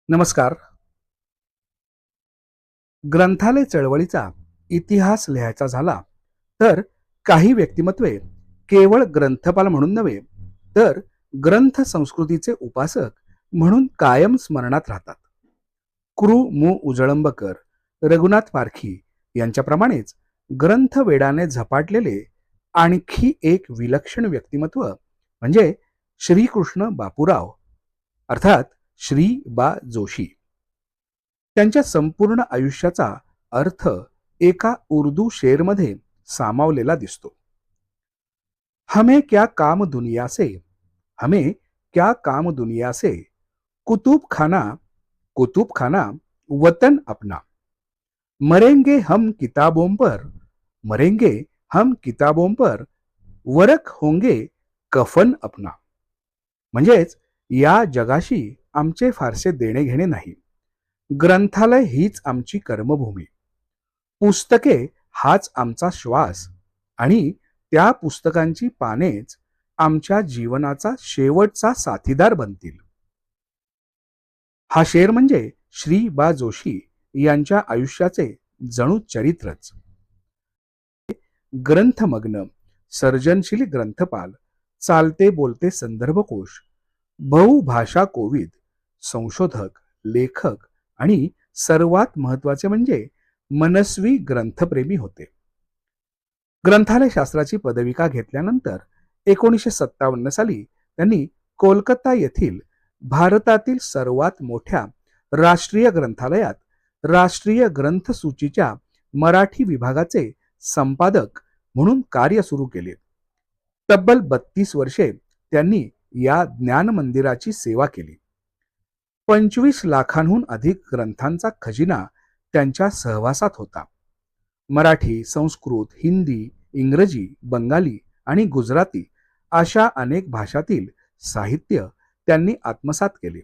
नमस्कार. ग्रंथालय चळवळीचा इतिहास लिहायचा झाला तर काही व्यक्तिमत्वे केवळ ग्रंथपाल म्हणून नव्हे, तर ग्रंथ संस्कृतीचे उपासक म्हणून कायम स्मरणात राहतात. कृ. मु. उजळंबकर, रघुनाथ पारखी यांच्याप्रमाणेच ग्रंथवेडाने झपाटलेले आणखी एक विलक्षण व्यक्तिमत्व म्हणजे श्रीकृष्ण बापूराव अर्थात श्री बा जोशी. त्यांच्या संपूर्ण आयुष्याचा अर्थ एका उर्दू शेरमध्ये सामावलेला दिसतो. हमें क्या काम दुनिया से, हमें क्या काम दुनिया से, कुतुब खाना, कुतुब खाना, वतन अपना, मरेंगे हम किताबों पर, मरेंगे हम किताबों पर, वरक होंगे कफन अपना. म्हणजेच या जगाशी आमचे फारसे देणे घेणे नाही. ग्रंथालय हीच आमची कर्मभूमी, पुस्तके हाच आमचा श्वास आणि त्या पुस्तकांची पानेच आमच्या जीवनाचा शेवटचा साथीदार बनतील. हा शेर म्हणजे श्री बा जोशी यांच्या आयुष्याचे जणू चरित्रच. ग्रंथमग्न, सर्जनशील ग्रंथपाल, चालते बोलते संदर्भकोश, बहुभाषा कोविद, संशोधक, लेखक आणि सर्वात महत्वाचे म्हणजे मनस्वी ग्रंथप्रेमी होते. ग्रंथालय शास्त्राची पदविका घेतल्यानंतर 1957 साली त्यांनी कोलकाता येथील भारतातील सर्वात मोठ्या राष्ट्रीय ग्रंथालयात राष्ट्रीय ग्रंथसूचीच्या मराठी विभागाचे संपादक म्हणून कार्य सुरू केले. तब्बल 32 वर्षे त्यांनी या ज्ञान मंदिराची सेवा केली. 25 लाखांहून अधिक ग्रंथांचा खजिना त्यांच्या सहवासात होता. मराठी, संस्कृत, हिंदी, इंग्रजी, बंगाली आणि गुजराती अशा अनेक भाषातील साहित्य त्यांनी आत्मसात केले.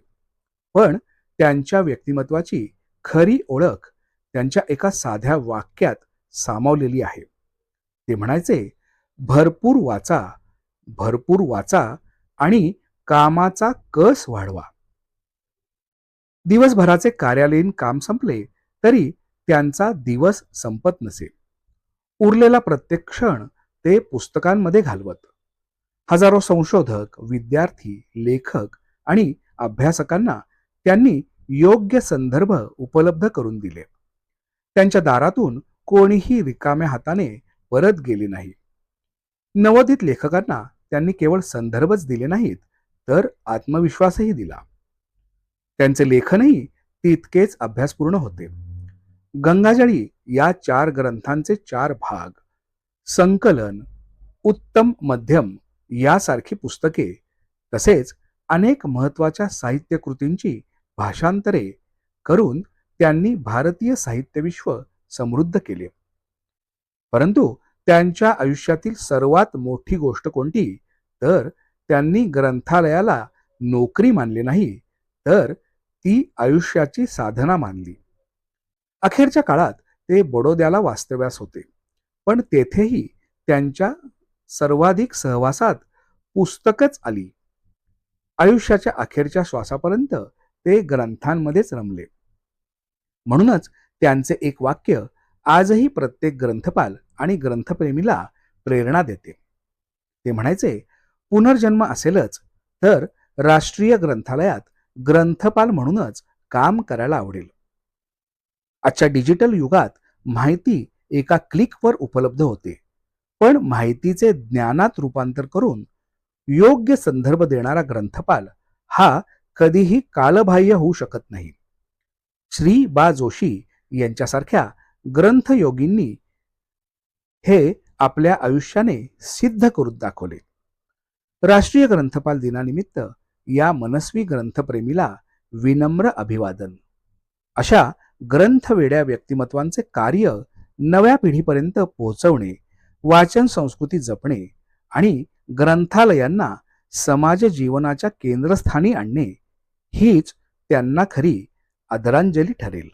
पण त्यांच्या व्यक्तिमत्वाची खरी ओळख त्यांच्या एका साध्या वाक्यात सामावलेली आहे. ते म्हणायचे, भरपूर वाचा, भरपूर वाचा आणि कामाचा कस वाढवा. दिवसभराचे कार्यालयीन काम संपले तरी त्यांचा दिवस संपत नसे. उरलेला प्रत्येक क्षण ते पुस्तकांमध्ये घालवत. हजारो संशोधक, विद्यार्थी, लेखक आणि अभ्यासकांना त्यांनी योग्य संदर्भ उपलब्ध करून दिले. त्यांच्या दारातून कोणीही रिकाम्या हाताने परत गेले नाही. नवोदित लेखकांना त्यांनी केवळ संदर्भच दिले नाहीत, तर आत्मविश्वासही दिला. त्यांचे लेखनही तितकेच अभ्यासपूर्ण होते. गंगाजळी या 4 ग्रंथांचे 4 भाग, संकलन, उत्तम मध्यम यासारखी पुस्तके, तसेच अनेक महत्वाच्या साहित्य कृतींची भाषांतरे करून त्यांनी भारतीय साहित्य विश्व समृद्ध केले. परंतु त्यांच्या आयुष्यातील सर्वात मोठी गोष्ट कोणती, तर त्यांनी ग्रंथालयाला नोकरी मानली नाही, तर ती आयुष्याची साधना मानली. अखेरच्या काळात ते बडोद्याला वास्तव्यास होते, पण तेथेही त्यांच्या सर्वाधिक सहवासात पुस्तकच आली. आयुष्याच्या अखेरच्या श्वासापर्यंत ते ग्रंथांमध्येच रमले. म्हणूनच त्यांचे एक वाक्य आजही प्रत्येक ग्रंथपाल आणि ग्रंथप्रेमीला प्रेरणा देते. ते म्हणायचे, पुनर्जन्म असेलच तर राष्ट्रीय ग्रंथालयात ग्रंथपाल म्हणूनच काम करायला आवडेल. आजच्या डिजिटल युगात माहिती एका क्लिकवर उपलब्ध होते, पण माहितीचे ज्ञानात रूपांतर करून योग्य संदर्भ देणारा ग्रंथपाल हा कधीही कालबाह्य होऊ शकत नाही. श्री बा जोशी यांच्यासारख्या ग्रंथयोगींनी हे आपल्या आयुष्याने सिद्ध करून दाखवले. राष्ट्रीय ग्रंथपाल दिनानिमित्त या मनस्वी ग्रंथप्रेमीला विनम्र अभिवादन. अशा ग्रंथवेड्या व्यक्तिमत्वांचे कार्य नव्या पिढीपर्यंत पोहोचवणे, वाचन संस्कृती जपणे आणि ग्रंथालयांना समाज जीवनाच्या केंद्रस्थानी आणणे हीच त्यांना खरी आदरांजली ठरेल.